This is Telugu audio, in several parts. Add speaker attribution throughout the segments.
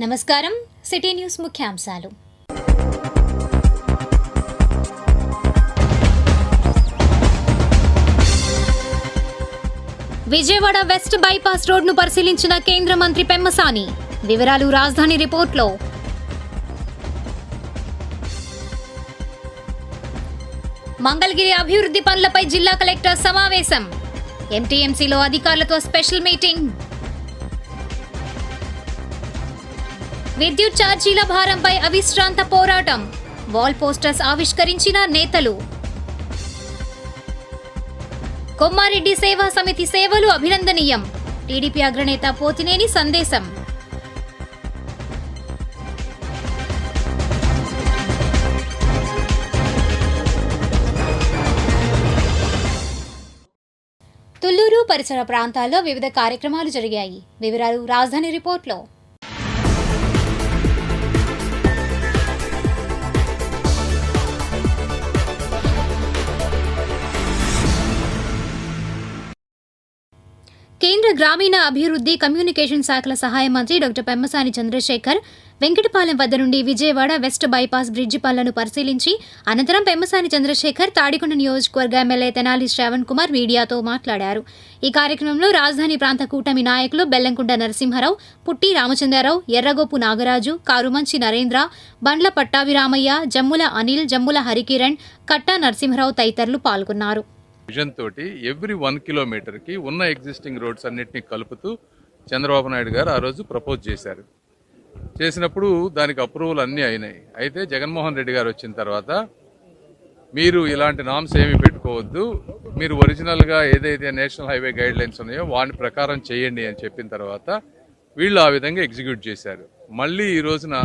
Speaker 1: నమస్కారం. సిటీ న్యూస్ ముఖ్యాంశాలు. విజయవాడ వెస్ట్ బైపాస్ రోడ్ను పరిశీలించిన కేంద్ర మంత్రి పెమ్మసాని. వివరాలు రాజధాని రిపోర్ట్లో. మంగళగిరి అభివృద్ధి పనులపై జిల్లా కలెక్టర్ సమావేశం. ఎంటీఎంసీలో అధికారులతో స్పెషల్ మీటింగ్. విద్యుత్ ఛార్జీల భారంపై అవిశ్రాంత పోరాటం. వాల్ పోస్టర్స్ ఆవిష్కరించిన నేతలు. కొమ్మారెడ్డి సేవా సమితి సేవలు అభినందనీయం. టీడీపీ అగ్రనేత పోతినేని సందేశం. తుళ్లూరు పరిసర ప్రాంతాల్లో వివిధ కార్యక్రమాలు జరిగాయి. వివరాలు రాజధాని రిపోర్ట్లో. కేంద్ర గ్రామీణ అభివృద్ధి కమ్యూనికేషన్ శాఖల సహాయ మంత్రి డాక్టర్ పెమ్మసాని చంద్రశేఖర్ వెంకటపాలెం వద్ద నుండి విజయవాడ వెస్ట్ బైపాస్ బ్రిడ్జి పనులను పరిశీలించి అనంతరం పెమ్మసాని చంద్రశేఖర్ తాడికొండ నియోజకవర్గ ఎమ్మెల్యే తెనాలి శ్రావణ్ కుమార్ మీడియాతో మాట్లాడారు. ఈ కార్యక్రమంలో రాజధాని ప్రాంత కూటమి నాయకులు బెల్లంకొండ నరసింహారావు, పుట్టి రామచంద్రరావు, ఎర్రగోపు నాగరాజు, కారుమంచి నరేంద్ర, బండ్ల పట్టాభిరామయ్య, జమ్ముల అనిల్, జమ్ముల హరికిరణ్, కట్టా నరసింహారావు తదితరులు పాల్గొన్నారు.
Speaker 2: విజన్ తోటి ఎవ్రీ 1 కిలోమీటర్కి ఉన్న ఎగ్జిస్టింగ్ రోడ్స్ అన్నిటినీ కలుపుతూ చంద్రబాబు నాయుడు గారు ఆ రోజు ప్రపోజ్ చేశారు. చేసినప్పుడు దానికి అప్రూవల్ అన్నీ అయినాయి. అయితే జగన్మోహన్ రెడ్డి గారు వచ్చిన తర్వాత మీరు ఇలాంటి నామ్స్ ఏమీ పెట్టుకోవద్దు, మీరు ఒరిజినల్గా ఏదైతే నేషనల్ హైవే గైడ్ లైన్స్ ఉన్నాయో వాటి ప్రకారం చేయండి అని చెప్పిన తర్వాత వీళ్ళు ఆ విధంగా ఎగ్జిక్యూట్ చేశారు. మళ్ళీ ఈ రోజున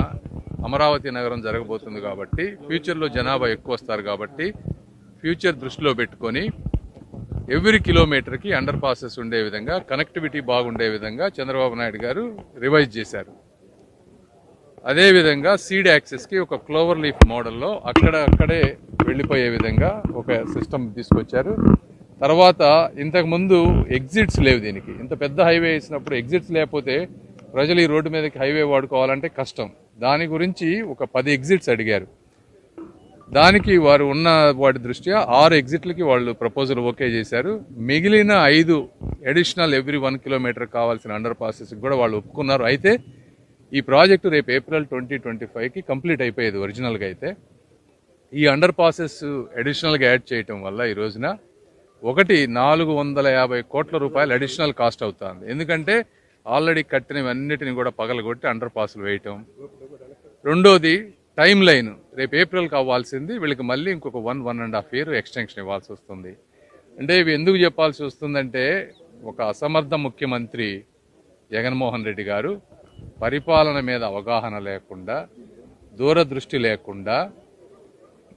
Speaker 2: అమరావతి నగరం జరగబోతుంది కాబట్టి, ఫ్యూచర్లో జనాభా ఎక్కువ వస్తారు కాబట్టి ఫ్యూచర్ దృష్టిలో పెట్టుకొని ఎవ్రీ కిలోమీటర్కి అండర్ పాసెస్ ఉండే విధంగా, కనెక్టివిటీ బాగుండే విధంగా చంద్రబాబు నాయుడు గారు రివైజ్ చేశారు. అదేవిధంగా సీడ్ యాక్సెస్కి ఒక క్లోవర్ లీఫ్ మోడల్లో అక్కడే వెళ్ళిపోయే విధంగా ఒక సిస్టమ్ తీసుకొచ్చారు. తర్వాత ఇంతకుముందు ఎగ్జిట్స్ లేవు దీనికి. ఇంత పెద్ద హైవే వేసినప్పుడు ఎగ్జిట్స్ లేకపోతే ప్రజలు ఈ రోడ్డు మీదకి హైవే వాడుకోవాలంటే కష్టం. దాని గురించి ఒక 10 ఎగ్జిట్స్ అడిగారు. దానికి వారు ఉన్న వాటి దృష్ట్యా 6 ఎగ్జిట్లకి వాళ్ళు ప్రపోజల్ ఓకే చేశారు. మిగిలిన 5 అడిషనల్ ఎవ్రీ 1 కిలోమీటర్ కావాల్సిన అండర్ పాసెస్ కూడా వాళ్ళు ఒప్పుకున్నారు. అయితే ఈ ప్రాజెక్టు రేపు ఏప్రిల్ 2025కి కంప్లీట్ అయిపోయేది ఒరిజినల్గా. అయితే ఈ అండర్ పాసెస్ అడిషనల్గా యాడ్ చేయటం వల్ల ఈ రోజున 450 కోట్ల రూపాయలు అడిషనల్ కాస్ట్ అవుతుంది. ఎందుకంటే ఆల్రెడీ కట్టినవన్నిటిని కూడా పగలగొట్టి అండర్ పాసులు వేయటం. రెండోది టైం లైన్, రేపు ఏప్రిల్కి అవ్వాల్సింది వీళ్ళకి మళ్ళీ ఇంకొక 1.5 year ఎక్స్టెన్షన్ ఇవ్వాల్సి వస్తుంది. అంటే ఇవి ఎందుకు చెప్పాల్సి వస్తుందంటే, ఒక అసమర్థ ముఖ్యమంత్రి జగన్మోహన్ రెడ్డి గారు పరిపాలన మీద అవగాహన లేకుండా, దూరదృష్టి లేకుండా,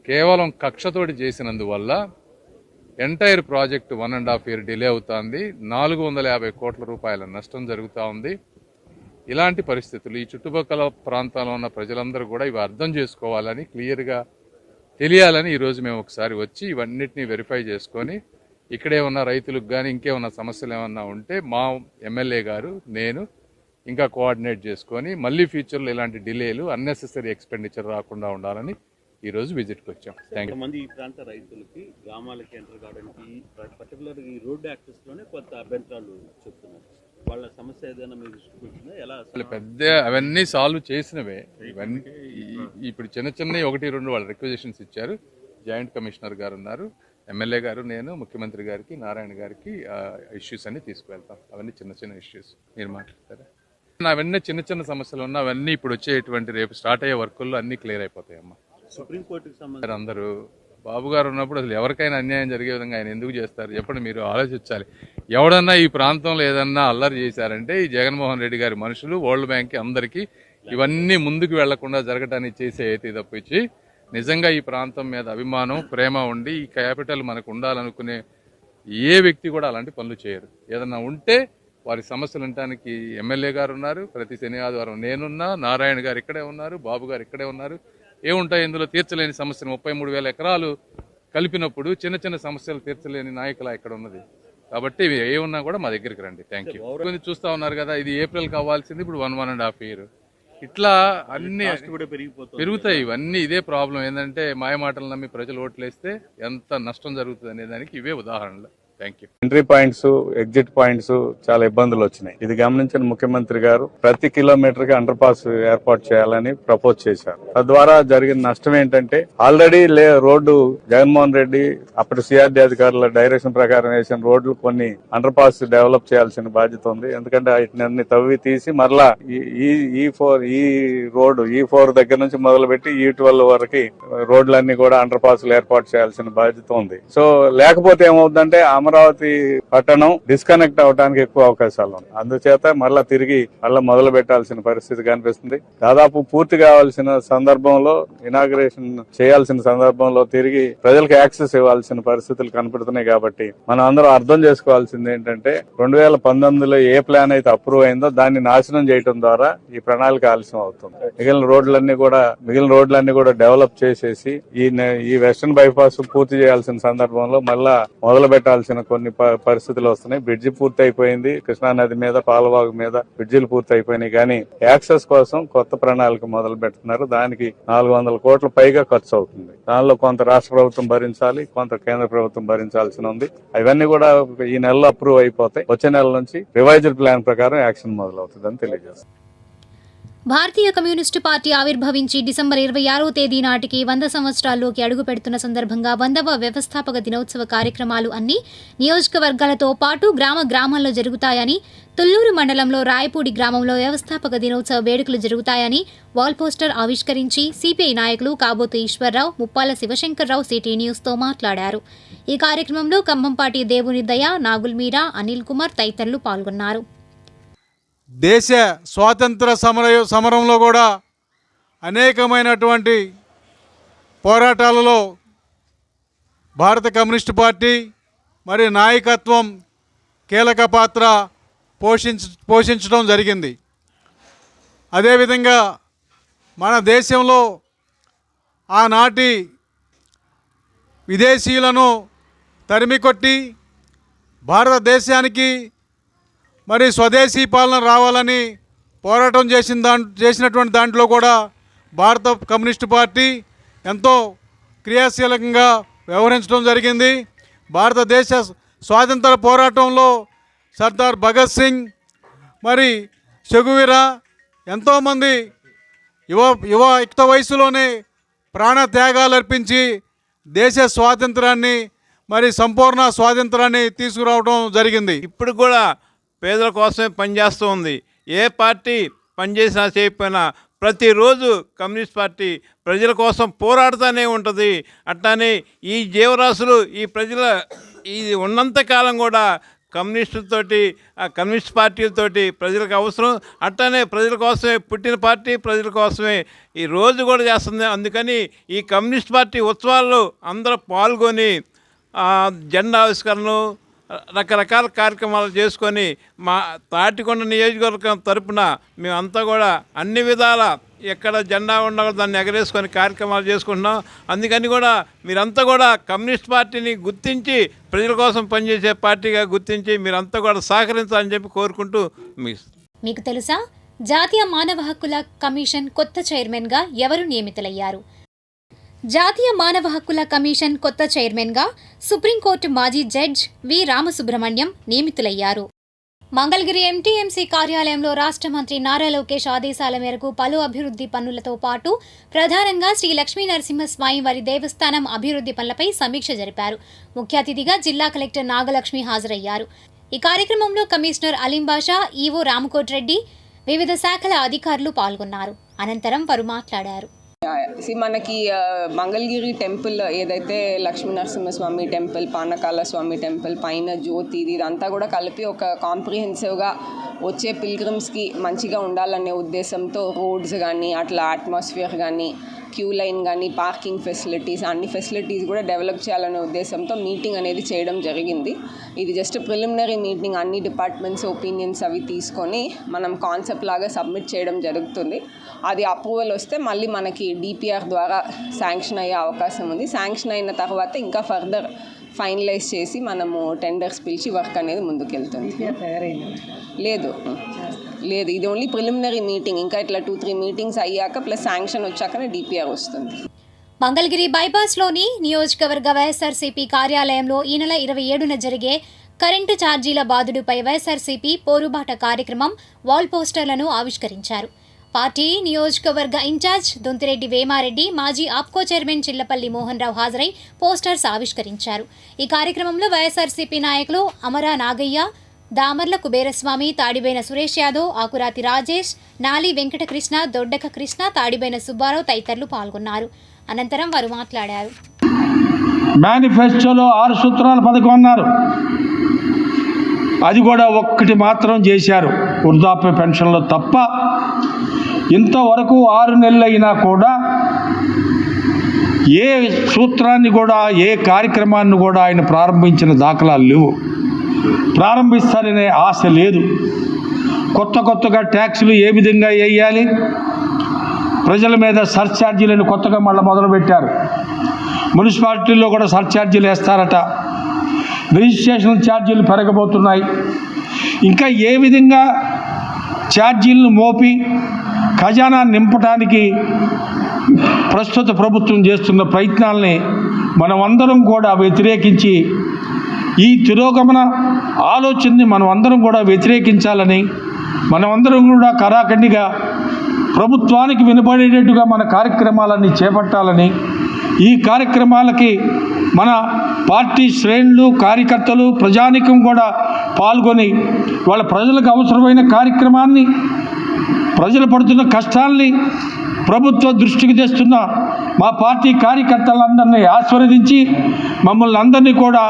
Speaker 2: కేవలం కక్షతోటి చేసినందువల్ల ఎంటైర్ ప్రాజెక్టు 1.5 year డిలే అవుతుంది. 450 కోట్ల రూపాయల నష్టం జరుగుతూ ఉంది. ఇలాంటి పరిస్థితులు ఈ చుట్టుపక్కల ప్రాంతాల్లో ఉన్న ప్రజలందరూ కూడా ఇవి అర్థం చేసుకోవాలని, క్లియర్గా తెలియాలని ఈరోజు మేము ఒకసారి వచ్చి ఇవన్నిటిని వెరిఫై చేసుకొని, ఇక్కడే ఉన్న రైతులకు కానీ ఇంకేమన్నా సమస్యలు ఏమన్నా ఉంటే మా ఎమ్మెల్యే గారు, నేను ఇంకా కోఆర్డినేట్ చేసుకొని మళ్ళీ ఫ్యూచర్లో ఇలాంటి డిలేలు, అన్నెసెసరీ ఎక్స్పెండిచర్ రాకుండా ఉండాలని ఈరోజు విజిట్కి వచ్చాం. Thank you.
Speaker 3: ఈ ప్రాంత రైతులకి గ్రామాలకి ఎంటర్ కావడానికి పర్టికులర్ ఈ రోడ్డు యాక్సెస్లోనే కొంత అభ్యంతరాలు చెప్తున్నారు. వాళ్ళ సమస్య ఏదైనా మీరు చూపించిందా? ఎలా
Speaker 2: పెద్ద అవన్నీ సాల్వ్ చేసినవే. ఇవన్నీ ఇప్పుడు చిన్న 1-2 వాళ్ళు రిక్వెజిషన్స్ ఇచ్చారు. జాయింట్ కమిషనర్ గారు ఉన్నారు, ఎమ్మెల్యే గారు, నేను ముఖ్యమంత్రి గారికి, నారాయణ గారికి ఇష్యూస్ అన్ని తీసుకువెళ్తాం. అవన్నీ చిన్న ఇష్యూస్. మీరు మాట్లాడతారా? అవన్నీ చిన్న సమస్యలు ఉన్నా అవన్నీ ఇప్పుడు వచ్చేటువంటి రేపు స్టార్ట్ అయ్యే వర్కుల్లో అన్ని క్లియర్ అయిపోతాయమ్మా.
Speaker 3: సుప్రీంకోర్టుకి సంబంధించి
Speaker 2: అందరూ బాబు గారు ఉన్నప్పుడు అసలు ఎవరికైనా అన్యాయం జరిగే విధంగా ఆయన ఎందుకు చేస్తారు చెప్పండి? మీరు ఆలోచించాలి. ఎవడన్నా ఈ ప్రాంతంలో ఏదన్నా అల్లరి చేశారంటే ఈ జగన్మోహన్ రెడ్డి గారి మనుషులు, వరల్డ్ బ్యాంక్కి అందరికీ ఇవన్నీ ముందుకు వెళ్లకుండా జరగటానికి చేసే అయితే తప్పించి, నిజంగా ఈ ప్రాంతం మీద అభిమానం, ప్రేమ ఉండి ఈ క్యాపిటల్ మనకు ఉండాలనుకునే ఏ వ్యక్తి కూడా అలాంటి పనులు చేయరు. ఏదన్నా ఉంటే వారి సమస్యలు వినడానికి ఎమ్మెల్యే గారు ఉన్నారు. ప్రతి శని ఆదివారం నేనున్నా, నారాయణ గారు ఇక్కడే ఉన్నారు, బాబు గారు ఇక్కడే ఉన్నారు. ఏముంటాయి ఇందులో తీర్చలేని సమస్యలు? 33,000 ఎకరాలు కలిపినప్పుడు చిన్న సమస్యలు తీర్చలేని నాయకుల ఇక్కడ ఉన్నది. కాబట్టి ఏమున్నా కూడా మా దగ్గరికి రండి. Thank you. చూస్తా ఉన్నారు కదా, ఇది ఏప్రిల్ కావాల్సింది ఇప్పుడు 1.5 year. ఇట్లా అన్ని
Speaker 3: కాస్ట్ కూడా పెరిగిపోతుంది.
Speaker 2: పెరుగుతాయి. ఇవన్నీ ఇదే ప్రాబ్లం ఏంటంటే మాయమాటలు నమ్మి ప్రజలు ఓట్లేస్తే ఎంత నష్టం జరుగుతుంది అనే దానికి ఇవే ఉదాహరణలు. Thank you.
Speaker 4: Entry points, exit points చాలా ఇబ్బందులు వచ్చినాయి. ఇది గమనించిన ముఖ్యమంత్రి గారు ప్రతి కిలోమీటర్ కి అండర్ పాస్ ఏర్పాటు చేయాలని ప్రపోజ్ చేశారు. తద్వారా జరిగిన నష్టం ఏంటంటే ఆల్రెడీ రోడ్డు జగన్మోహన్ రెడ్డి అప్పటి సిఆర్డీ అధికారుల డైరెక్షన్ ప్రకారం వేసిన రోడ్లు కొన్ని అండర్ పాస్ డెవలప్ చేయాల్సిన బాధ్యత ఉంది. ఎందుకంటే వాటిని తవ్వి తీసి మరలా ఈ రోడ్డు E4 దగ్గర నుంచి మొదలుపెట్టి E12 వరకు రోడ్లన్నీ కూడా అండర్ పాస్లు ఏర్పాటు చేయాల్సిన బాధ్యత ఉంది. సో లేకపోతే ఏమవుతుందంటే అమరావతి పట్టణం డిస్కనెక్ట్ అవడానికి ఎక్కువ అవకాశాలు ఉన్నాయి. అందుచేత మళ్ళా తిరిగి మొదలు పెట్టాల్సిన పరిస్థితి కనిపిస్తుంది. దాదాపు పూర్తి కావాల్సిన సందర్భంలో, ఇనాగ్రేషన్ చేయాల్సిన సందర్భంలో తిరిగి ప్రజలకు యాక్సెస్ ఇవ్వాల్సిన పరిస్థితులు కనపడుతున్నాయి. కాబట్టి మనం అందరం అర్థం చేసుకోవాల్సింది ఏంటంటే 2019లో ఏ ప్లాన్ అయితే అప్రూవ్ అయిందో దాన్ని నాశనం చేయడం ద్వారా ఈ ప్రణాళిక ఆలస్యం అవుతుంది. మిగిలిన రోడ్లన్నీ కూడా డెవలప్ చేసేసి ఈ వెస్టర్న్ బైపాస్ పూర్తి చేయాల్సిన సందర్భంలో మళ్ళా మొదలు పెట్టాల్సిన కొన్ని పరిస్థితులు వస్తున్నాయి. బ్రిడ్జి పూర్తి అయిపోయింది, కృష్ణానది మీద, పాలవాగు మీద బ్రిడ్జిలు పూర్తి అయిపోయినాయి. కానీ యాక్సెస్ కోసం కొత్త ప్రణాళిక మొదలు పెడుతున్నారు. దానికి 400 కోట్ల పైగా ఖర్చు అవుతుంది. దానిలో కొంత రాష్ట్ర ప్రభుత్వం భరించాలి, కొంత కేంద్ర ప్రభుత్వం భరించాల్సి ఉంది. అవన్నీ కూడా ఈ నెలలో అప్రూవ్ అయిపోతాయి. వచ్చే నెల నుంచి రివైజ్డ్ ప్లాన్ ప్రకారం యాక్షన్ మొదలవుతుందని తెలియజేస్తారు.
Speaker 1: భారతీయ కమ్యూనిస్టు పార్టీ ఆవిర్భవించి డిసెంబర్ 26వ తేదీ నాటికి 100 సంవత్సరాల్లోకి అడుగు పెడుతున్న సందర్భంగా 100వ వ్యవస్థాపక దినోత్సవ కార్యక్రమాలు అన్ని నియోజకవర్గాలతో పాటు గ్రామాల్లో జరుగుతాయని, తుళ్లూరు మండలంలో రాయపూడి గ్రామంలో వ్యవస్థాపక దినోత్సవ వేడుకలు జరుగుతాయని వాల్ పోస్టర్ ఆవిష్కరించి సిపిఐ నాయకులు కాబోతు ఈశ్వర్రావు, ముప్పాల శివశంకర్రావు సిటీ న్యూస్తో మాట్లాడారు. ఈ కార్యక్రమంలో కంభంపాటి దేవుని దయ, నాగుల్ మీరా, అనిల్ కుమార్ తదితరులు పాల్గొన్నారు.
Speaker 5: దేశ స్వాతంత్ర సమరంలో కూడా అనేకమైనటువంటి పోరాటాలలో భారత కమ్యూనిస్టు పార్టీ మరి నాయకత్వం కీలక పాత్ర పోషించడం జరిగింది. అదేవిధంగా మన దేశంలో ఆనాటి విదేశీయులను తరిమికొట్టి భారతదేశానికి మరి స్వదేశీ పాలన రావాలని పోరాటం చేసినటువంటి దాంట్లో కూడా భారత కమ్యూనిస్టు పార్టీ ఎంతో క్రియాశీలకంగా వ్యవహరించడం జరిగింది. భారతదేశ స్వాతంత్ర పోరాటంలో సర్దార్ భగత్ సింగ్, మరి చెగువీరా ఎంతోమంది యుక్త వయసులోనే ప్రాణ త్యాగాలు అర్పించి దేశ స్వాతంత్రాన్ని, మరి సంపూర్ణ స్వాతంత్రాన్ని తీసుకురావడం జరిగింది.
Speaker 6: ఇప్పుడు కూడా పేదల కోసమే పనిచేస్తూ ఉంది. ఏ పార్టీ పనిచేసినా చేయకపోయినా ప్రతిరోజు కమ్యూనిస్ట్ పార్టీ ప్రజల కోసం పోరాడుతూనే ఉంటుంది. అట్లానే ఈ జీవరాశులు, ఈ ప్రజల ఇది ఉన్నంతకాలం కూడా కమ్యూనిస్ట్ పార్టీలతోటి ప్రజలకు అవసరం. అట్లానే ప్రజల కోసమే పుట్టిన పార్టీ, ప్రజల కోసమే ఈ రోజు కూడా చేస్తుంది. అందుకని ఈ కమ్యూనిస్ట్ పార్టీ ఉత్సవాల్లో అందరూ పాల్గొని జెండా ఆవిష్కరణలు, రకరకాల కార్యక్రమాలు చేసుకొని మా తాటికొండ నియోజకవర్గం తరపున మేమంతా కూడా అన్ని విధాల ఎక్కడ జెండా ఉండగా దాన్ని ఎగరేసుకొని కార్యక్రమాలు చేసుకుంటున్నాం. అందుకని కూడా మీరంతా కూడా కమ్యూనిస్ట్ పార్టీని గుర్తించి ప్రజల కోసం పనిచేసే పార్టీగా గుర్తించి మీరంతా కూడా సహకరించాలని చెప్పి కోరుకుంటూ
Speaker 1: మీకు తెలుసా, జాతీయ మానవ హక్కుల కమిషన్ కొత్త చైర్మన్గా ఎవరు నియమితులయ్యారు? జాతీయ మానవ హక్కుల కమిషన్ కొత్త చైర్మన్గా సుప్రీంకోర్టు మాజీ జడ్జ్ వి రామసుబ్రహ్మణ్యం నియమితులయ్యారు. మంగళగిరి ఎంటీఎంసీ కార్యాలయంలో రాష్ట్ర మంత్రి నారా లోకేష్ ఆదేశాల మేరకు పలు అభివృద్ధి పనులతో పాటు ప్రధానంగా శ్రీ లక్ష్మీ నరసింహస్వామి వారి దేవస్థానం అభివృద్ధి పనులపై సమీక్ష జరిపారు. ముఖ్య అతిథిగా జిల్లా కలెక్టర్ నాగలక్ష్మి హాజరయ్యారు. ఈ కార్యక్రమంలో కమిషనర్ అలీం బాషా, ఈవో రామకోట్ రెడ్డి, వివిధ శాఖల అధికారులు పాల్గొన్నారు. అనంతరం వారు మాట్లాడారు.
Speaker 7: మనకి మంగళగిరి టెంపుల్ ఏదైతే లక్ష్మీ నరసింహస్వామి టెంపుల్, పానకాల స్వామి టెంపుల్, పైన జ్యోతి, ఇదంతా కూడా కలిపి ఒక కాంప్రిహెన్సివ్గా వచ్చే పిల్గ్రిమ్స్కి మంచిగా ఉండాలనే ఉద్దేశంతో రోడ్స్ కానీ, అట్లా అట్మాస్ఫియర్ కానీ, క్యూ లైన్ కానీ, పార్కింగ్ ఫెసిలిటీస్, అన్ని ఫెసిలిటీస్ కూడా డెవలప్ చేయాలనే ఉద్దేశంతో మీటింగ్ అనేది చేయడం జరిగింది. ఇది జస్ట్ ప్రిలిమినరీ మీటింగ్. అన్ని డిపార్ట్మెంట్స్ ఒపీనియన్స్ అవి తీసుకొని మనం కాన్సెప్ట్ లాగా సబ్మిట్ చేయడం జరుగుతుంది. అది అప్రూవల్ వస్తే మళ్ళీ మనకి డిపిఆర్ ద్వారా శాంక్షన్ అయ్యే అవకాశం ఉంది. శాంక్షన్ అయిన తర్వాత ఇంకా ఫర్దర్ ఫైనలైజ్ చేసి మనము టెండర్స్ పిలిచి వర్క్ అనేది ముందుకెళ్తుంది. లేదు. లేదు, ఇది ఓన్లీ ప్రిలిమినరీ మీటింగ్. ఇంకా ఇట్లా 2-3 మీటింగ్స్ అయ్యాక ప్లస్ శాంక్షన్ వచ్చాకనే డిపిఆర్ వస్తుంది.
Speaker 1: మంగళగిరి బైపాస్లోని నియోజకవర్గ వైఎస్ఆర్సీపీ కార్యాలయంలో ఈ నెల 27న జరిగే కరెంటు ఛార్జీల బాదుడుపై వైఎస్ఆర్సీపీ పోరుబాట కార్యక్రమం వాల్ పోస్టర్లను ఆవిష్కరించారు. పార్టీ నియోజకవర్గ ఇన్ఛార్జ్ దొంతిరెడ్డి వేమారెడ్డి, మాజీ ఆప్కో చైర్మన్ చిల్లపల్లి మోహన్ రావు హాజరై పోస్టర్స్ ఆవిష్కరించారు. ఈ కార్యక్రమంలో వైఎస్ఆర్సీపీ నాయకులు అమరా నాగయ్య, దామర్ల కుబేరస్వామి, తాడిబైన సురేష్ యాదవ్, ఆకురాతి రాజేష్, నాలి వెంకటకృష్ణ, దొడ్డక కృష్ణ, తాడిబైన సుబ్బారావు తదితరులు పాల్గొన్నారు. అనంతరం వారు మాట్లాడారు.
Speaker 8: మేనిఫెస్టోలో 6 సూత్రాల పథకం అన్నారు, అది కూడా ఒక్కటి మాత్రం చేశారు, వృద్ధాప్య పెన్షన్లో తప్ప. ఇంతవరకు 6 నెలలైనా కూడా ఏ సూత్రాన్ని కూడా, ఏ కార్యక్రమాన్ని కూడా ఆయన ప్రారంభించిన దాఖలాలు లేవు. ప్రారంభిస్తారనే ఆశ లేదు. కొత్తగా ట్యాక్సులు ఏ విధంగా వేయాలి, ప్రజల మీద సర్ఛార్జీలను కొత్తగా మళ్ళీ మొదలుపెట్టారు. మున్సిపాలిటీల్లో కూడా సర్ఛార్జీలు వేస్తారట, రిజిస్ట్రేషన్ ఛార్జీలు పెరగబోతున్నాయి. ఇంకా ఏ విధంగా ఛార్జీలను మోపి ఖజానా నింపడానికి ప్రస్తుత ప్రభుత్వం చేస్తున్న ప్రయత్నాల్ని మనమందరం కూడా వ్యతిరేకించి, ఈ తిరోగమన ఆలోచనని మనమందరం కూడా వ్యతిరేకించాలని, మనమందరం కూడా కరాఖండిగా ప్రభుత్వానికి వినపడేటట్టుగా మన కార్యక్రమాలన్నీ చేపట్టాలని, ఈ కార్యక్రమాలకి మన పార్టీ శ్రేణులు, కార్యకర్తలు, ప్రజానికం కూడా పాల్గొని వాళ్ళ ప్రజలకు అవసరమైన కార్యక్రమాన్ని, ప్రజలు పడుతున్న కష్టాల్ని ప్రభుత్వ దృష్టికి తెస్తున్న మా పార్టీ కార్యకర్తలందరినీ ఆశీర్వదించి మమ్మల్ని అందరినీ కూడా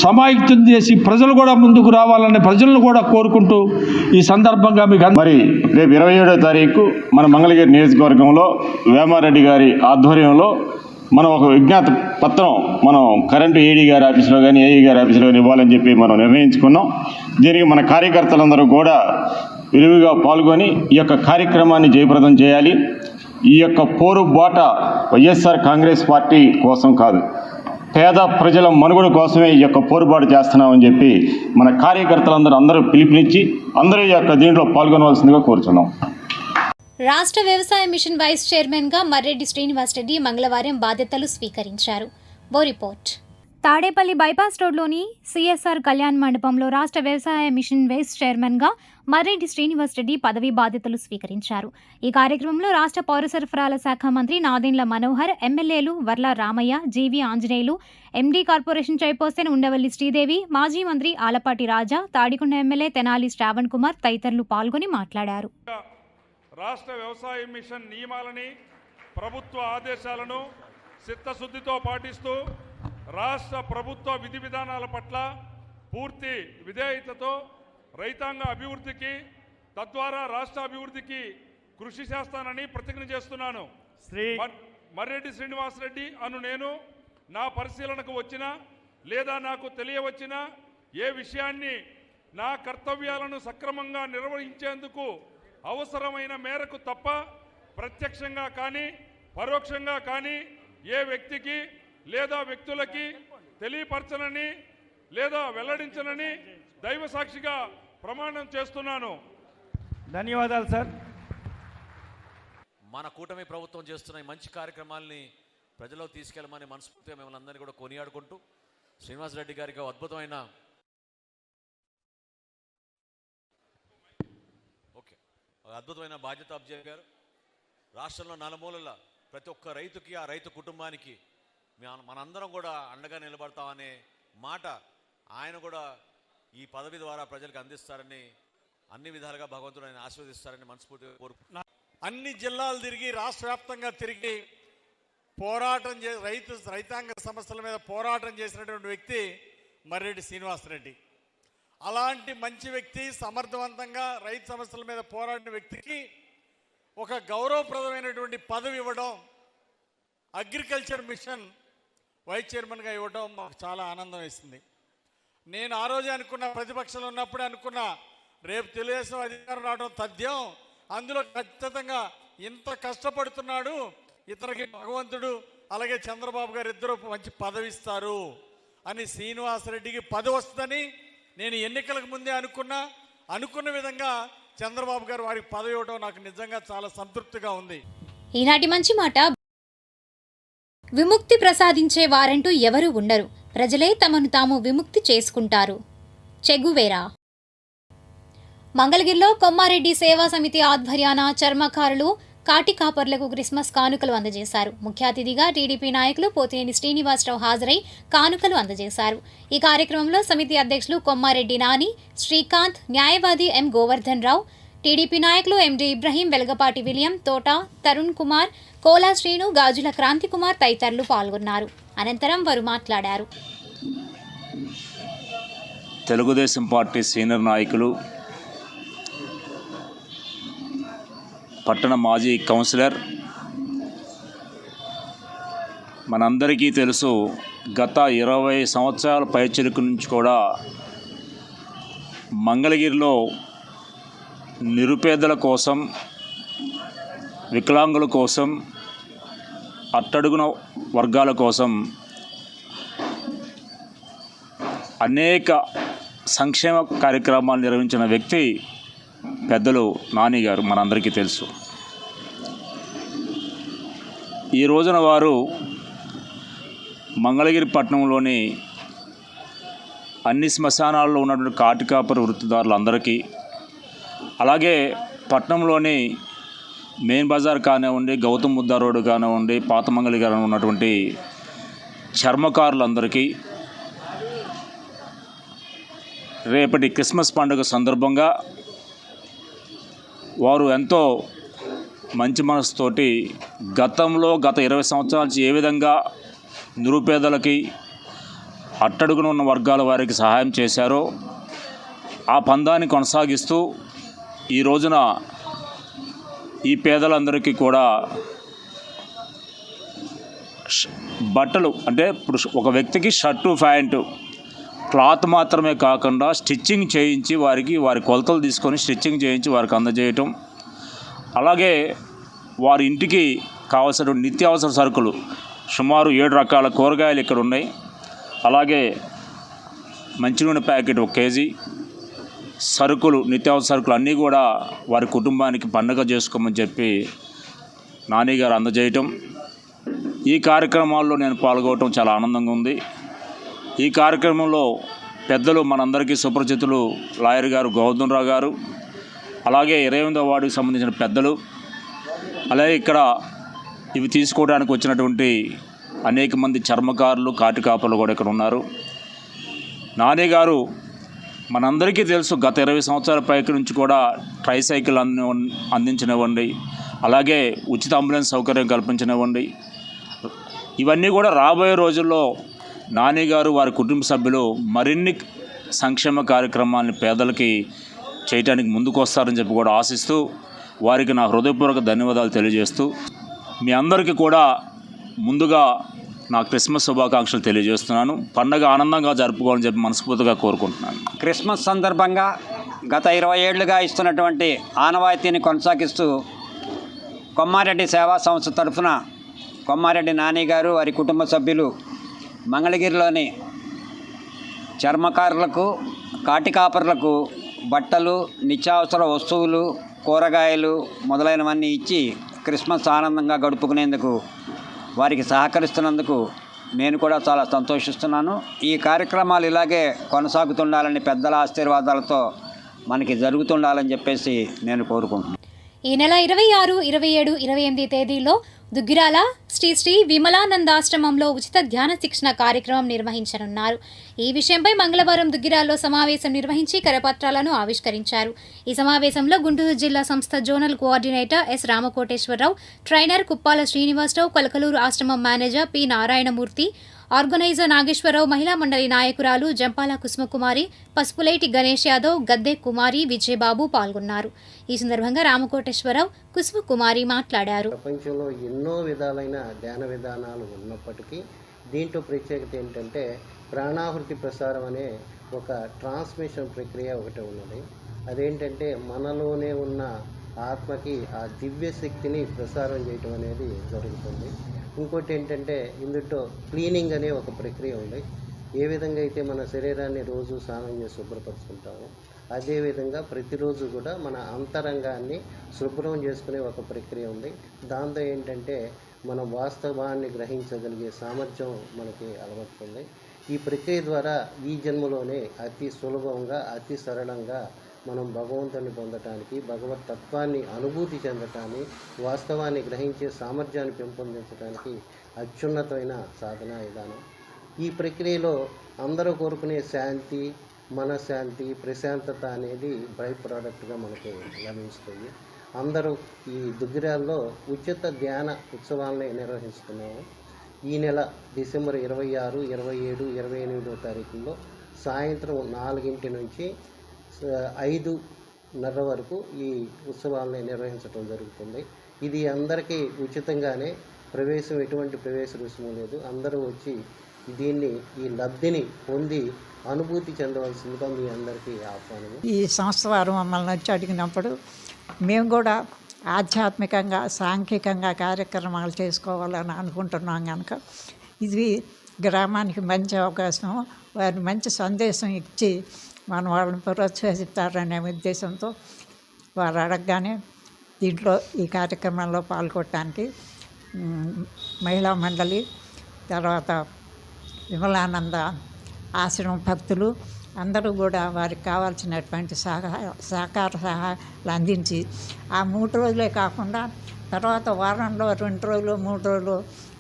Speaker 8: సమాయుక్తం చేసి ప్రజలు కూడా ముందుకు రావాలని ప్రజలను కూడా కోరుకుంటూ ఈ సందర్భంగా మీకు
Speaker 9: మరి రేపు 27వ తారీఖు మన మంగళగిరి నియోజకవర్గంలో వేమారెడ్డి గారి ఆధ్వర్యంలో మనం ఒక విజ్ఞాత పత్రం మనం కరెంటు ఏడీ గారి ఆఫీసులో కానీ ఏఈ గారి ఆఫీసులో కానీ ఇవ్వాలని చెప్పి మనం నిర్ణయించుకున్నాం. దీనికి మన కార్యకర్తలందరూ కూడా విరివిగా పాల్గొని ఈ యొక్క కార్యక్రమాన్ని జయప్రదం చేయాలి. ఈ యొక్క పోరుబాట వైఎస్ఆర్ కాంగ్రెస్ పార్టీ కోసం కాదు, పేద ప్రజల మనుగడ కోసమే ఈ యొక్క పోరుబాటు చేస్తున్నామని చెప్పి మన కార్యకర్తలందరూ పిలుపునిచ్చి అందరూ ఈ యొక్క దీంట్లో పాల్గొనవలసిందిగా కోరుచున్నాం.
Speaker 1: రాష్ట్ర వ్యవసాయ మిషన్ వైస్ చైర్మన్గా మర్రెడ్డి శ్రీనివాసరెడ్డి మంగళవారం బాధ్యతలు స్వీకరించారు. ఓ రిపోర్ట్. తాడేపల్లి బైపాస్ రోడ్లోని సిఎస్ఆర్ కళ్యాణ్ మండపంలో రాష్ట్ర వ్యవసాయ మిషన్ వైస్ చైర్మన్గా మర్రెడ్డి శ్రీనివాసరెడ్డి పదవీ బాధ్యతలు స్వీకరించారు. ఈ కార్యక్రమంలో రాష్ట్ర పౌర సరఫరాల శాఖ మంత్రి నాదెండ్ల మనోహర్, ఎమ్మెల్యేలు Varla Ramaiah, G V Anjaneyulu, MD corporation chairperson Undavalli Sridevi, మాజీ మంత్రి ఆలపాటి రాజా, తాడికొండ ఎమ్మెల్యే తెనాలి శ్రావణ్ కుమార్ తదితరులు పాల్గొని మాట్లాడారు.
Speaker 10: రాష్ట్ర వ్యవసాయ మిషన్ నియమాలని, ప్రభుత్వ ఆదేశాలను చిత్తశుద్ధితో పాటిస్తూ రాష్ట్ర ప్రభుత్వ విధి విధానాల పట్ల పూర్తి విధేయతతో రైతాంగ అభివృద్ధికి, తద్వారా రాష్ట్ర అభివృద్ధికి కృషి చేస్తానని ప్రతిజ్ఞ చేస్తున్నాను. మర్రెడ్డి శ్రీనివాసరెడ్డి అను నేను నా పరిశీలనకు వచ్చినా లేదా నాకు తెలియవచ్చినా ఏ విషయాన్ని నా కర్తవ్యాలను సక్రమంగా నిర్వహించేందుకు అవసరమైన మేరకు తప్ప ప్రత్యక్షంగా కానీ పరోక్షంగా కానీ ఏ వ్యక్తికి లేదా వ్యక్తులకి తెలియపరచనని లేదా వెల్లడించనని దైవ సాక్షిగా ప్రమాణం చేస్తున్నాను.
Speaker 8: ధన్యవాదాలు సార్.
Speaker 11: మన కూటమి ప్రభుత్వం చేస్తున్న ఈ మంచి కార్యక్రమాల్ని ప్రజల్లో తీసుకెళ్ళమని మనస్ఫూర్తిగా మిమ్మల్ని అందరినీ కూడా కొనియాడుకుంటూ శ్రీనివాసరెడ్డి గారికి అద్భుతమైన బాధ్యత అప్పచెప్పారు. రాష్ట్రంలో నలుమూలల ప్రతి ఒక్క రైతుకి, ఆ రైతు కుటుంబానికి మనందరం కూడా అండగా నిలబడతామనే మాట ఆయన కూడా ఈ పదవి ద్వారా ప్రజలకు అందిస్తారని, అన్ని విధాలుగా భగవంతుడు ఆయన ఆశీర్వదిస్తారని మనస్ఫూర్తిగా కోరుకుంటున్నాను.
Speaker 12: అన్ని జిల్లాలు తిరిగి, రాష్ట్ర వ్యాప్తంగా తిరిగి రైతాంగ సమస్యల మీద పోరాటం చేసినటువంటి వ్యక్తి మర్రెడ్డి శ్రీనివాసరెడ్డి. అలాంటి మంచి వ్యక్తి, సమర్థవంతంగా రైతు సమస్యల మీద పోరాడిన వ్యక్తికి ఒక గౌరవప్రదమైనటువంటి పదవి ఇవ్వడం, అగ్రికల్చర్ మిషన్ వైస్ చైర్మన్గా ఇవ్వడం మాకు చాలా ఆనందం వేసింది. నేను ఆ రోజే అనుకున్న, ప్రతిపక్షంలో ఉన్నప్పుడే అనుకున్నా, రేపు తెలుగుదేశం అధికారం రావడం తథ్యం, అందులో ఖచ్చితంగా ఇంత కష్టపడుతున్నాడు, ఇతనికి భగవంతుడు అలాగే చంద్రబాబు గారు ఇద్దరు మంచి పదవి ఇస్తారు అని, శ్రీనివాసరెడ్డికి పదవి వస్తుందని నేను ఎన్నికలకు ముందే అనుకున్న విధంగా చంద్రబాబు గారు వారికి పదవి ఇవ్వడం నాకు నిజంగా చాలా సంతృప్తిగా ఉంది.
Speaker 1: ఈనాటి మంచి మాట, విముక్తి ప్రసాదించే వారంటూ ఎవరూ ఉండరు, ప్రజలే తమను తాము విముక్తి చేసుకుంటారు. చెగువేరా. మంగళగిరిలో కొమ్మారెడ్డి సేవా సమితి ఆధ్వర్యాన చర్మకారులు కాటి కాపర్లకు క్రిస్మస్ కానుకలు అందజేశారు. ముఖ్య అతిథిగా టీడీపీ నాయకులు పోతినేని శ్రీనివాసరావు హాజరై కానుకలు అందజేశారు. ఈ కార్యక్రమంలో సమితి అధ్యక్షులు కొమ్మారెడ్డి నాని, శ్రీకాంత్, న్యాయవాది ఎం గోవర్ధన్ రావు, టీడీపీ నాయకులు ఎండి ఇబ్రహీం, వెలగపాటి విలియం, తోట తరుణ్ కుమార్, కోలా శ్రీను, గాజుల క్రాంతి కుమార్ తదితరులు పాల్గొన్నారు. అనంతరం వారు మాట్లాడారు.
Speaker 13: తెలుగుదేశం పార్టీ సీనియర్ నాయకులు, పట్టణ మాజీ కౌన్సిలర్, మనందరికీ తెలుసు, గత 20 సంవత్సరాల పైచిలుకు నుంచి కూడా మంగళగిరిలో నిరుపేదల కోసం, వికలాంగుల కోసం, అట్టడుగున వర్గాల కోసం అనేక సంక్షేమ కార్యక్రమాలు నిర్వహించిన వ్యక్తి పెద్దలు నాని గారు, మనందరికీ తెలుసు. ఈ రోజున వారు మంగళగిరి పట్టణంలోని అన్ని శ్మశానాల్లో ఉన్నటువంటి కాటికాపరి వృత్తిదారులందరికీ, అలాగే పట్టణంలోని మెయిన్ బజార్ కానివ్వండి, గౌతమ్ బుద్ధ రోడ్డు కానివ్వండి, పాత మంగళగిరి ఉన్నటువంటి చర్మకారులందరికీ రేపటి క్రిస్మస్ పండుగ సందర్భంగా వారు ఎంతో మంచి మనసుతోటి గత 20 సంవత్సరాల నుంచి ఏ విధంగా నిరుపేదలకి, అట్టడుగున ఉన్న వర్గాల వారికి సహాయం చేశారో ఆ పందాన్ని కొనసాగిస్తూ ఈ రోజున ఈ పేదలందరికీ కూడా బట్టలు, అంటే ఇప్పుడు ఒక వ్యక్తికి షర్టు, ప్యాంటు, క్లాత్ మాత్రమే కాకుండా స్టిచ్చింగ్ చేయించి వారి కొలతలు తీసుకొని స్టిచ్చింగ్ చేయించి వారికి అందజేయటం, అలాగే వారి ఇంటికి కావాల్సినటువంటి నిత్యావసర సరుకులు సుమారు 7 రకాల కూరగాయలు ఇక్కడ ఉన్నాయి, అలాగే మంచినూనె ప్యాకెట్ 1 కేజీ, సరుకులు, నిత్యావసర సరుకులు అన్నీ కూడా వారి కుటుంబానికి పండుగ చేసుకోమని చెప్పి నాని గారు అందజేయటం, ఈ కార్యక్రమాల్లో నేను పాల్గొనడం చాలా ఆనందంగా ఉంది. ఈ కార్యక్రమంలో పెద్దలు, మనందరికీ సుపరిచితులు లాయర్ గారు గోవర్ధన్ రావు గారు, అలాగే 28వ వార్డుకి సంబంధించిన పెద్దలు, అలాగే ఇక్కడ ఇవి తీసుకోవడానికి వచ్చినటువంటి అనేక మంది చర్మకారులు, కాటికాపర్లు కూడా ఇక్కడ ఉన్నారు. నాని గారు మనందరికీ తెలుసు, గత 20 సంవత్సరాల పైకి నుంచి కూడా ట్రైసైకిల్ అందించనివ్వండి, అలాగే ఉచిత అంబులెన్స్ సౌకర్యం కల్పించనివ్వండి, ఇవన్నీ కూడా రాబోయే రోజుల్లో నాని గారు, వారి కుటుంబ సభ్యులు మరిన్ని సంక్షేమ కార్యక్రమాలను పేదలకి చేయడానికి ముందుకు వస్తారని చెప్పి కూడా ఆశిస్తూ వారికి నా హృదయపూర్వక ధన్యవాదాలు తెలియజేస్తూ, మీ అందరికీ కూడా ముందుగా నా క్రిస్మస్ శుభాకాంక్షలు తెలియజేస్తున్నాను. పండగ ఆనందంగా జరుపుకోవాలని చెప్పి మనస్ఫూర్తిగా కోరుకుంటున్నాను.
Speaker 14: క్రిస్మస్ సందర్భంగా గత 20 ఏళ్లుగా ఇస్తున్నటువంటి ఆనవాయితీని కొనసాగిస్తూ కొమ్మారెడ్డి సేవా సంస్థ తరఫున కొమ్మారెడ్డి నాని గారు, వారి కుటుంబ సభ్యులు మంగళగిరిలోని చర్మకారులకు, కాటికాపర్లకు బట్టలు, నిత్యావసర వస్తువులు, కూరగాయలు మొదలైనవన్నీ ఇచ్చి క్రిస్మస్ ఆనందంగా గడుపుకునేందుకు వారికి సహకరిస్తున్నందుకు నేను కూడా చాలా సంతోషిస్తున్నాను. ఈ కార్యక్రమాలు ఇలాగే కొనసాగుతుండాలని, పెద్దల ఆశీర్వాదాలతో మనకి జరుగుతుండాలని చెప్పేసి నేను కోరుకుంటున్నాను.
Speaker 1: ఈ నెల 26, 27, 28 తేదీల్లో దుగ్గిరాల శ్రీ విమలానందాశ్రమంలో ఉచిత ధ్యాన శిక్షణ కార్యక్రమం నిర్వహించనున్నారు. ఈ విషయంపై మంగళవారం దుగ్గిరాల్లో సమావేశం నిర్వహించి కరపత్రాలను ఆవిష్కరించారు. ఈ సమావేశంలో గుంటూరు జిల్లా సంస్థ zonal coordinator S Ramakoteswara Rao, trainer Kuppala Srinivasa Rao, Kalakaluru ఆశ్రమం manager P Narayana Murthy, organiser Nageswara Rao, మహిళా మండలి నాయకురాలు జంపాల కుసుమకుమారి, పసుపులేటి గణేష్ యాదవ్, గద్దె కుమారి, విజయబాబు పాల్గొన్నారు. ఈ సందర్భంగా రామకోటేశ్వరరావు, కుసుమకుమారి మాట్లాడారు.
Speaker 15: ప్రపంచంలో ఎన్నో విధాలైన ధ్యాన విధానాలు ఉన్నప్పటికీ దీంట్లో ప్రత్యేకత ఏంటంటే ప్రాణాహుతి ప్రసారం అనే ఒక ట్రాన్స్మిషన్ ప్రక్రియ ఒకటి ఉన్నది. అదేంటంటే మనలోనే ఉన్న ఆత్మకి ఆ దివ్య శక్తిని ప్రసారం చేయటం అనేది జరుగుతుంది. ఇంకోటి ఏంటంటే ఇందులో క్లీనింగ్ అనే ఒక ప్రక్రియ ఉంది. ఏ విధంగా అయితే మన శరీరాన్ని రోజు స్నానం చేసి శుభ్రపరుచుకుంటామో అదేవిధంగా ప్రతిరోజు కూడా మన అంతరంగాన్ని శుభ్రం చేసుకునే ఒక ప్రక్రియ ఉంది. దాంతో ఏంటంటే మన వాస్తవాన్ని గ్రహించగలిగే సామర్థ్యం మనకి అలవడుతుంది. ఈ ప్రక్రియ ద్వారా ఈ జన్మలోనే అతి సులభంగా అతి సరళంగా మనం భగవంతుని పొందటానికి, భగవత్ తత్వాన్ని అనుభూతి చెందటానికి, వాస్తవాన్ని గ్రహించే సామర్థ్యాన్ని పెంపొందించడానికి అత్యున్నతమైన సాధనా విధానం. ఈ ప్రక్రియలో అందరూ కోరుకునే శాంతి, మనశ్శాంతి, ప్రశాంతత అనేది బై ప్రోడక్ట్గా మనకి లభిస్తుంది. అందరూ ఈ దుగ్గిరాల్లో ఉచిత ధ్యాన ఉత్సవాలని నిర్వహిస్తున్నాము. ఈ నెల డిసెంబర్ 26, 27, 28వ తారీఖుల్లో సాయంత్రం 4 నుంచి 5:30 వరకు ఈ ఉత్సవాలని నిర్వహించడం జరుగుతుంది. ఇది అందరికీ ఉచితంగానే, ఎటువంటి ప్రవేశ రుసుము లేదు. అందరూ వచ్చి ఈ లబ్ధిని పొంది అనుభూతి చెందవలసిందిగా మీ అందరికీ ఆహ్వానం.
Speaker 16: ఈ సంస్థ వారు మమ్మల్ని వచ్చి అడిగినప్పుడు మేము కూడా ఆధ్యాత్మికంగా, సాంఘికంగా కార్యక్రమాలు చేసుకోవాలని అనుకుంటున్నాం కనుక ఇది గ్రామానికి మంచి అవకాశం. వారి మంచి సందేశం ఇచ్చి వాళ్ళని ప్రోత్సహిస్తారనే ఉద్దేశంతో వారు అడగగానే దీంట్లో ఈ కార్యక్రమంలో పాల్గొనడానికి మహిళా మండలి, తర్వాత విమలానంద ఆశ్రమం భక్తులు అందరూ కూడా వారికి కావాల్సినటువంటి సహకార సహాయాలు అందించి ఆ 3 రోజులే కాకుండా తర్వాత వారంలో 2 రోజులు 3 రోజులు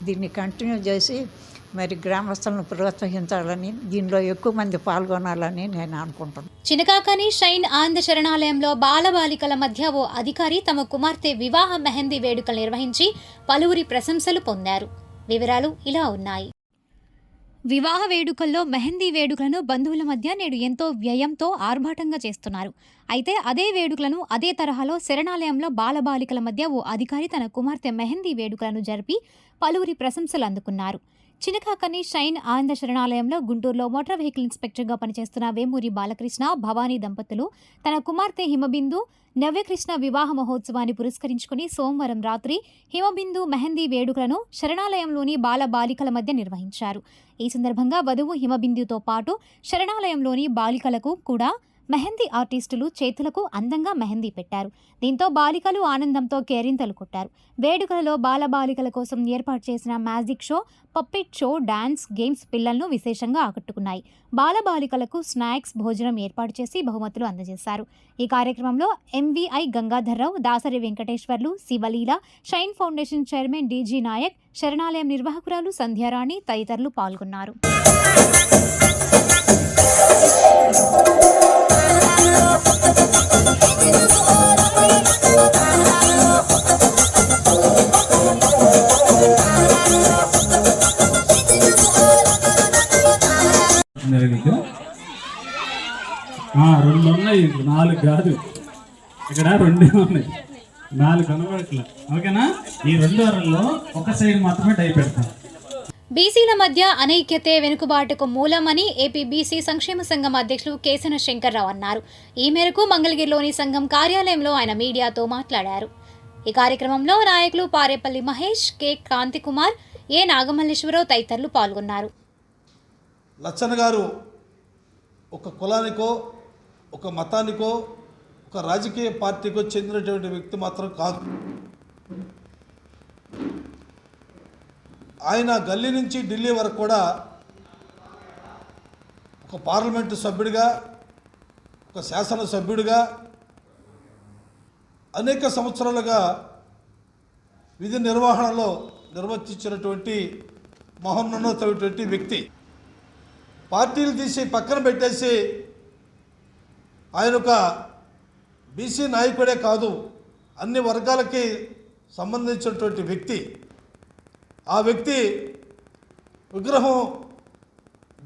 Speaker 16: దీన్ని కంటిన్యూ చేసి మరి గ్రామస్తులను ప్రోత్సహించాలని, దీనిలో ఎక్కువ మంది పాల్గొనాలని నేను అనుకుంటున్నాను.
Speaker 1: చినకాకని షైన్ ఆనంద శరణాలయంలో బాలబాలికల మధ్య ఓ అధికారి తమ కుమార్తె వివాహ మెహందీ వేడుకలు నిర్వహించి పలువురి ప్రశంసలు పొందారు. వివరాలు ఇలా ఉన్నాయి. వివాహ వేడుకల్లో మెహందీ వేడుకలను బంధువుల మధ్య నేడు ఎంతో వ్యయంతో ఆర్భాటంగా చేస్తున్నారు. అయితే అదే వేడుకలను అదే తరహాలో శరణాలయంలో బాలబాలికల మధ్య ఓ అధికారి తన కుమార్తె మెహందీ వేడుకలను జరిపి పలువురి ప్రశంసలు అందుకున్నారు. చినకాకని షైన్ ఆనంద శరణాలయంలో గుంటూరులో మోటార్ వెహికల్ ఇన్స్పెక్టర్గా పనిచేస్తున్న వేమూరి బాలకృష్ణ, భవానీ దంపతులు తన కుమార్తె హిమబిందు నవ్యకృష్ణ వివాహ మహోత్సవాన్ని పురస్కరించుకుని సోమవారం రాత్రి హిమబిందు మెహందీ వేడుకలను శరణాలయంలోని బాలబాలికల మధ్య నిర్వహించారు. ఈ సందర్భంగా వధువు హిమబిందుతో పాటు శరణాలయంలోని బాలికలకు కూడా మెహందీ ఆర్టిస్టులు చేతులకు అందంగా మెహందీ పెట్టారు. దీంతో బాలికలు ఆనందంతో కేరింతలు కొట్టారు. వేడుకలలో బాలబాలికల కోసం ఏర్పాటు చేసిన magic show, puppet show, dance, games పిల్లలను విశేషంగా ఆకట్టుకున్నాయి. బాలబాలికలకు స్నాక్స్, భోజనం ఏర్పాటు చేసి బహుమతులు అందజేశారు. ఈ కార్యక్రమంలో MVI Gangadhar Rao, Dasari Venkateswarlu, Sivaleela, shine foundation chairman D G Naik, శరణాలయం నిర్వాహకురాలు సంధ్యారాణి తదితరులు పాల్గొన్నారు.
Speaker 17: రెండు ఉన్నాయి, 4 కాదు, ఇక్కడ 2 ఉన్నాయి, 4 కనబడట్లా. ఓకేనా? ఈ 2 వారంలో ఒక సైడ్ మాత్రమే టై పెడతాం.
Speaker 1: బీసీల మధ్య అనైక్యతే వెనుకబాటుకు మూలమని ఏపీ బీసీ సంక్షేమ సంఘం అధ్యక్షులు కేసన శంకర్రావు అన్నారు. ఈ మేరకు మంగళగిరిలోని సంఘం కార్యాలయంలో ఆయన మీడియాతో మాట్లాడారు. ఈ కార్యక్రమంలో నాయకులు పారేపల్లి మహేష్, కె కాంతికుమార్, ఏ నాగమల్లేశ్వరరావు తదితరులు పాల్గొన్నారు.
Speaker 18: లచ్చన్న గారు ఒక కులానికో, ఒక మతానికో, ఒక రాజకీయ పార్టీకో చెందినటువంటి వ్యక్తి మాత్రం కాదు. ఆయన గల్లీ నుంచి ఢిల్లీ వరకు కూడా ఒక పార్లమెంటు సభ్యుడిగా, ఒక శాసనసభ్యుడిగా అనేక సంవత్సరాలుగా విధి నిర్వహణలో నిర్వర్తించినటువంటి మహోన్నతమైనటువంటి వ్యక్తి. పార్టీలు తీసి పక్కన పెట్టేసి ఆయన ఒక బీసీ నాయకుడే కాదు, అన్ని వర్గాలకి సంబంధించినటువంటి వ్యక్తి. ఆ వ్యక్తి విగ్రహం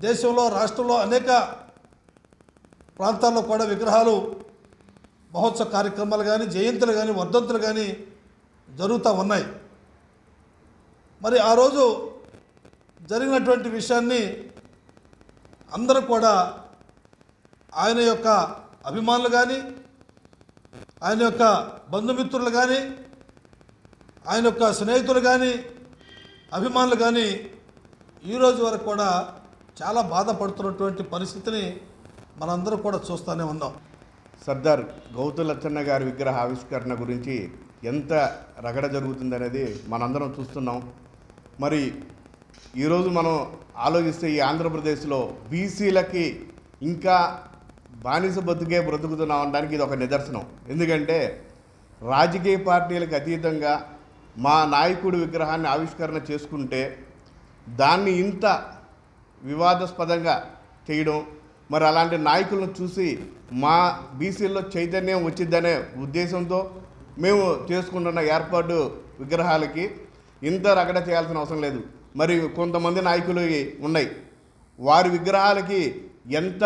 Speaker 18: దేశంలో, రాష్ట్రంలో అనేక ప్రాంతాల్లో కూడా విగ్రహాలు, మహోత్సవ కార్యక్రమాలు కానీ, జయంతులు కానీ, వర్ధంతులు కానీ జరుగుతూ ఉన్నాయి. మరి ఆ రోజు జరిగినటువంటి విషయాన్ని అందరూ కూడా ఆయన యొక్క అభిమానులు కానీ, ఆయన యొక్క బంధుమిత్రులు కానీ, ఆయన యొక్క స్నేహితులు కానీ, అభిమానులు కానీ ఈరోజు వరకు కూడా చాలా బాధపడుతున్నటువంటి పరిస్థితిని మనందరూ కూడా చూస్తూనే ఉన్నాం.
Speaker 19: సర్దార్ గౌతు లచ్చన్న గారి విగ్రహ ఆవిష్కరణ గురించి ఎంత రగడ జరుగుతుందనేది మనందరం చూస్తున్నాం. మరి ఈరోజు మనం ఆలోచిస్తే ఈ ఆంధ్రప్రదేశ్లో బీసీలకి ఇంకా బానిస బతుకే బ్రతుకుతున్నాం అనడానికి ఇది ఒక నిదర్శనం. ఎందుకంటే రాజకీయ పార్టీలకు అతీతంగా మా నాయకుడి విగ్రహాన్ని ఆవిష్కరణ చేసుకుంటే దాన్ని ఇంత వివాదాస్పదంగా చేయడం, మరి అలాంటి నాయకులను చూసి మా బీసీల్లో చైతన్యం వచ్చిద్దనే ఉద్దేశంతో మేము చేసుకుంటున్న ఏర్పాటు విగ్రహాలకి ఇంత రగడ చేయాల్సిన అవసరం లేదు. మరి కొంతమంది నాయకులు ఉన్నాయి, వారి విగ్రహాలకి ఎంత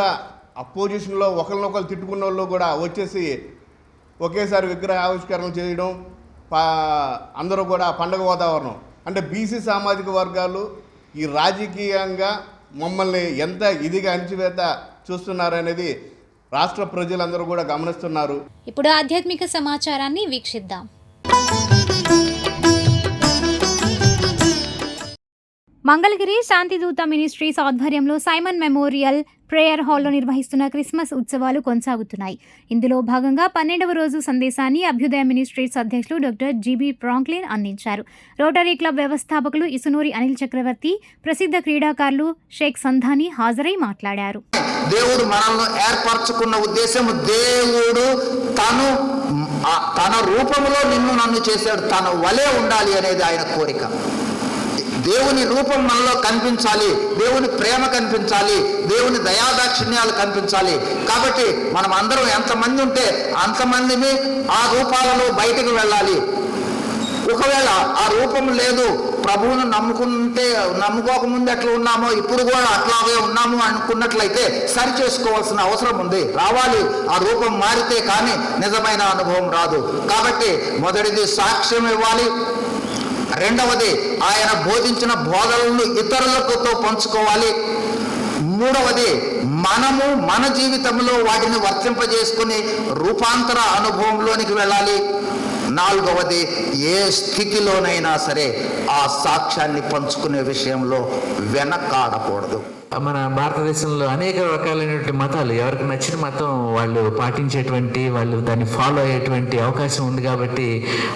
Speaker 19: అపోజిషన్లో ఒకరినొకరు తిట్టుకున్న వాళ్ళు కూడా వచ్చేసి ఒకేసారి విగ్రహ ఆవిష్కరణ చేయడం, అందరూ కూడా పండగ వాతావరణం. అంటే బీసీ సామాజిక వర్గాలు ఈ రాజకీయంగా మమ్మల్ని ఎంత ఇదిగా అణిచివేత చూస్తున్నారనేది రాష్ట్ర ప్రజలందరూ కూడా గమనిస్తున్నారు.
Speaker 1: ఇప్పుడు ఆధ్యాత్మిక సమాచారాన్ని వీక్షిద్దాం. మంగళగిరి శాంతిదూత మినిస్ట్రీస్ ఆధ్వర్యంలో సైమన్ మెమోరియల్ ప్రేయర్ హాల్లో నిర్వహిస్తున్న క్రిస్మస్ ఉత్సవాలు కొనసాగుతున్నాయి. ఇందులో భాగంగా 12వ రోజు సందేశాన్ని అభ్యుదయ మినిస్ట్రీస్ అధ్యక్షులు డాక్టర్ జీబీ ఫ్రాంక్లిన్ అందించారు. రోటరీ క్లబ్ వ్యవస్థాపకులు ఇసునూరి అనిల్ చక్రవర్తి, ప్రసిద్ధ క్రీడాకారులు షేక్ సంధాని హాజరై మాట్లాడారు.
Speaker 20: దేవుడు మనల్ని ఏర్పరచుకున్న ఉద్దేశం, దేవుడు తన రూపంలో నన్ను చేశాడు, తన వలే ఉండాలి అనేది ఆయన కోరిక. దేవుని రూపం మనలో కనిపించాలి, దేవుని ప్రేమ కనిపించాలి, దేవుని దయాదాక్షిణ్యాలు కనిపించాలి. కాబట్టి మనం అందరం ఎంతమంది ఉంటే అంతమందిని ఆ రూపాలలో బయటకు వెళ్ళాలి. ఒకవేళ ఆ రూపం లేదు, ప్రభువును నమ్ముకోకముందు ఎట్లా ఉన్నామో ఇప్పుడు కూడా అట్లాగే ఉన్నాము అనుకున్నట్లయితే సరి చేసుకోవాల్సిన అవసరం ఉంది. రావాలి, ఆ రూపం మారితే కానీ నిజమైన అనుభవం రాదు. కాబట్టి మొదటిది సాక్ష్యం ఇవ్వాలి, రెండవది ఆయన బోధించిన బోధనలను ఇతరులతో పంచుకోవాలి, మూడవది మనము మన జీవితంలో వాటిని వర్తింపజేసుకుని రూపాంతర అనుభవంలోనికి వెళ్ళాలి, నాలుగవది ఏ స్థితిలోనైనా సరే ఆ సాక్ష్యాన్ని పంచుకునే విషయంలో వెనకాడకూడదు.
Speaker 21: మన భారతదేశంలో అనేక రకాలైనటువంటి మతాలు, ఎవరికి నచ్చిన మతం వాళ్ళు పాటించేటువంటి, వాళ్ళు దాన్ని ఫాలో అయ్యేటువంటి అవకాశం ఉంది. కాబట్టి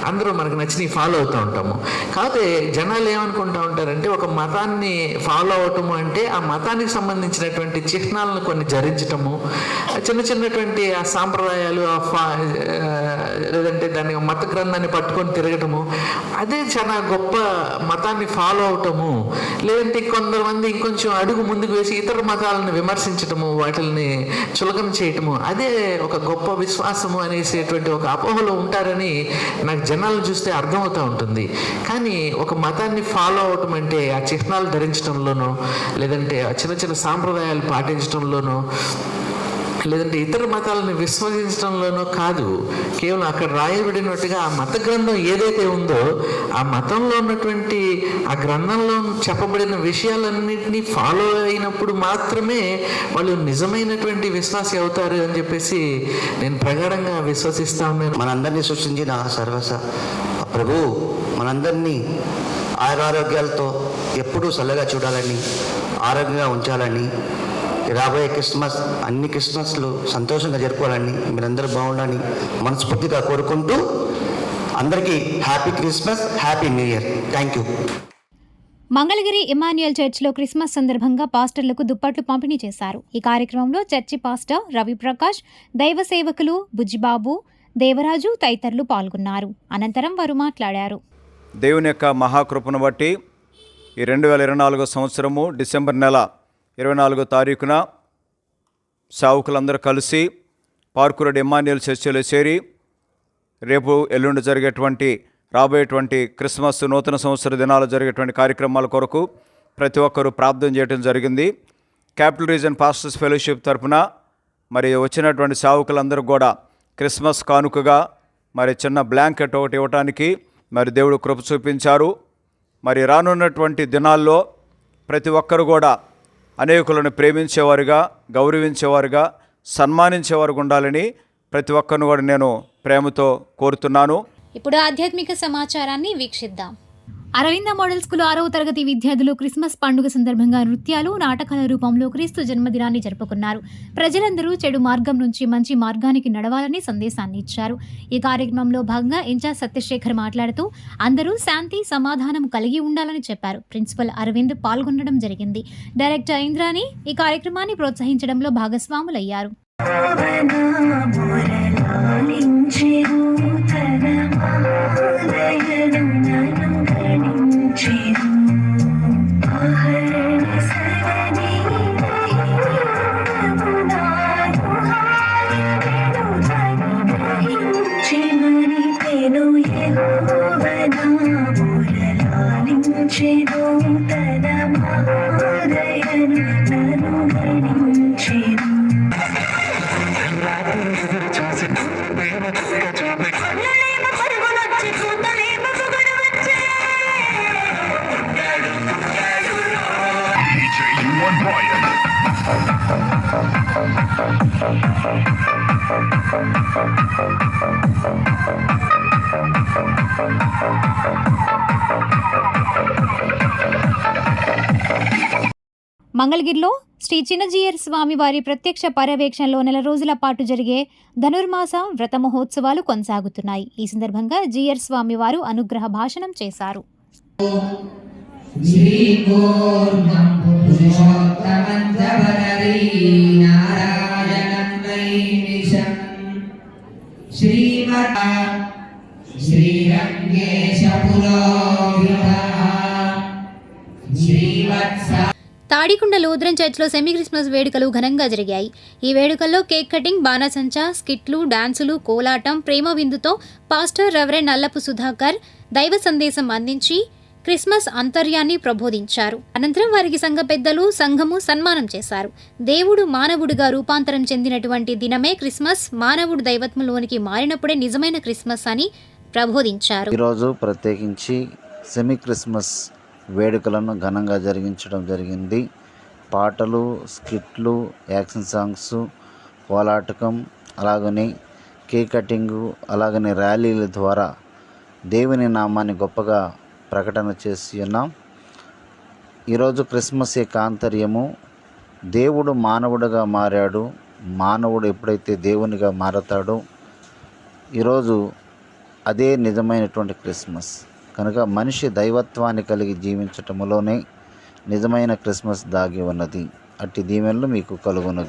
Speaker 21: అందరూ మనకు నచ్చినవి ఫాలో అవుతూ ఉంటాము. కాకపోతే జనాలు ఏమనుకుంటూ ఉంటారంటే ఒక మతాన్ని ఫాలో అవటము అంటే ఆ మతానికి సంబంధించినటువంటి చిహ్నాలను కొన్ని ధరించటము, చిన్నటువంటి ఆ సాంప్రదాయాలు లేదంటే దాని మత గ్రంథాన్ని పట్టుకొని తిరగటము, అదే చాలా గొప్ప మతాన్ని ఫాలో అవటము. లేదంటే కొంతమంది ఇంకొంచెం అడుగు ముందుకు వేసి ఇతర మతాలను విమర్శించటము, వాటిని చులకన చేయటము, అదే ఒక గొప్ప విశ్వాసము అనేసేటువంటి ఒక అపోహలో ఉంటారని నాకు జనాలను చూస్తే అర్థమవుతూ ఉంటుంది. కానీ ఒక మతాన్ని ఫాలో అవటం అంటే ఆ చిహ్నాలు ధరించడంలోనో, లేదంటే ఆ చిన్న సాంప్రదాయాలు పాటించడంలోనో, లేదంటే ఇతర మతాలను విశ్వసించడంలోనో కాదు. కేవలం అక్కడ రాయబడినట్టుగా ఆ మత గ్రంథం ఏదైతే ఉందో ఆ మతంలో ఉన్నటువంటి ఆ గ్రంథంలో చెప్పబడిన విషయాలన్నింటినీ ఫాలో అయినప్పుడు మాత్రమే వాళ్ళు నిజమైనటువంటి విశ్వాసి అవుతారు అని చెప్పేసి నేను ప్రగాఢంగా విశ్వసిస్తా ఉన్నాను.
Speaker 20: మనందరినీ సృష్టించిన సర్వస ప్రభు మనందరినీ ఆరోగ్యాలతో ఎప్పుడూ చల్లగా చూడాలని, ఆరోగ్యంగా ఉంచాలని, రాబోయే క్రిస్మస్ అన్ని క్రిస్మస్లు సంతోషంగా జరుపుకోవాలని, మీరందరూ బాగుండాలని మనస్ఫూర్తిగా కోరుకుంటూ అందరికీ happy Christmas, happy new year. Thank you.
Speaker 1: Mangalagiri Emmanuel చర్చిలో క్రిస్మస్ సందర్భంగా పాస్టర్లకు దుప్పట్లు పంపిణీ చేశారు. ఈ కార్యక్రమంలో చర్చి పాస్టర్ రవిప్రకాష్, దైవ సేవకులు బుజ్జిబాబు, దేవరాజు తదితరులు పాల్గొన్నారు. అనంతరం వారు మాట్లాడారు.
Speaker 22: దేవుని యొక్క మహాకృపను బట్టి ఈ 2024 సంవత్సరము డిసెంబర్ నెల 24వ తారీఖున సేవకులందరూ కలిసి పార్కురోడ్ ఇమాన్యుయల్ చర్చిలో చేరి రేపు ఎల్లుండి జరిగేటువంటి రాబోయేటువంటి క్రిస్మస్ నూతన సంవత్సర దినాలు జరిగేటువంటి కార్యక్రమాల కొరకు ప్రతి ఒక్కరూ ప్రార్థన చేయడం జరిగింది. క్యాపిటల్ రీజన్ పాస్టర్స్ ఫెలోషిప్ తరఫున మరి వచ్చినటువంటి సేవకులందరూ కూడా క్రిస్మస్ కానుకగా మరి చిన్న బ్లాంకెట్ ఒకటి ఇవ్వటానికి మరి దేవుడు కృప చూపించారు. మరి రానున్నటువంటి దినాల్లో ప్రతి ఒక్కరు కూడా అనేకులను ప్రేమించేవారుగా, గౌరవించేవారుగా, సన్మానించేవారుగా ఉండాలని ప్రతి ఒక్కరిని కూడా నేను ప్రేమతో కోరుతున్నాను.
Speaker 1: ఇప్పుడు ఆధ్యాత్మిక సమాచారాన్ని వీక్షిద్దాం. అరవింద మోడల్ స్కూల్ 6వ తరగతి విద్యార్థులు క్రిస్మస్ పండుగ సందర్భంగా నృత్యాలు, నాటకాల రూపంలో క్రీస్తు జన్మదినాన్ని జరుపుకున్నారు. ప్రజలందరూ చెడు మార్గం నుంచి మంచి మార్గానికి నడవాలని సందేశాన్ని ఇచ్చారు. ఈ కార్యక్రమంలో భాగంగా ఇన్ఛార్జ్ సత్యశేఖర్ మాట్లాడుతూ అందరూ శాంతి, సమాధానం కలిగి ఉండాలని చెప్పారు. ప్రిన్సిపల్ అరవింద్ పాల్గొనడం జరిగింది. డైరెక్టర్ ఇంద్రాని ఈ కార్యక్రమాన్ని ప్రోత్సహించడంలో భాగస్వాములయ్యారు. మంగళగిరిలో శ్రీ చిన్నజీయర్ స్వామి వారి ప్రత్యక్ష పర్యవేక్షణలో నెల రోజుల పాటు జరిగే ధనుర్మాస వ్రత మహోత్సవాలు కొనసాగుతున్నాయి. ఈ సందర్భంగా జీయర్ స్వామి వారు అనుగ్రహ భాషణం చేశారు. తాడికొండ లూథరన్ చర్చ్లో సెమీ క్రిస్మస్ వేడుకలు ఘనంగా జరిగాయి. ఈ వేడుకల్లో కేక్ కటింగ్, బాణసంచా, స్కిట్లు, డాన్సులు, కోలాటం, ప్రేమ విందుతో పాస్టర్ రెవరెండ్ నల్లపు సుధాకర్ దైవ సందేశం అందించి క్రిస్మస్ అంతర్యాన్ని ప్రబోధించారు. అనంతరం వారికి సంఘ పెద్దలు, సంఘము సన్మానం చేశారు. దేవుడు మానవుడిగా రూపాంతరం చెందినటువంటి దినమే క్రిస్మస్. మానవుడు దైవత్వంలోనికి మారినప్పుడే నిజమైన క్రిస్మస్ అని ప్రబోధించారు.
Speaker 2: ఈరోజు ప్రత్యేకించి సెమీ క్రిస్మస్ వేడుకలను ఘనంగా జరిగించడం జరిగింది. పాటలు, స్కిట్లు, యాక్షన్ సాంగ్స్, కోలాటకం, అలాగనే కేక్ కటింగు, అలాగనే ర్యాలీల ద్వారా దేవుని నామాన్ని గొప్పగా ప్రకటన చేసి ఉన్నాం. ఈరోజు క్రిస్మస్ యొక్క ఆంతర్యము దేవుడు మానవుడిగా మారాడు. మానవుడు ఎప్పుడైతే దేవునిగా మారతాడో ఈరోజు అదే నిజమైనటువంటి క్రిస్మస్. కనుక మనిషి దైవత్వాన్ని కలిగి జీవించటంలోనే నిజమైన క్రిస్మస్ దాగి ఉన్నది. అట్టి దీవెనలు మీకు కలుగును.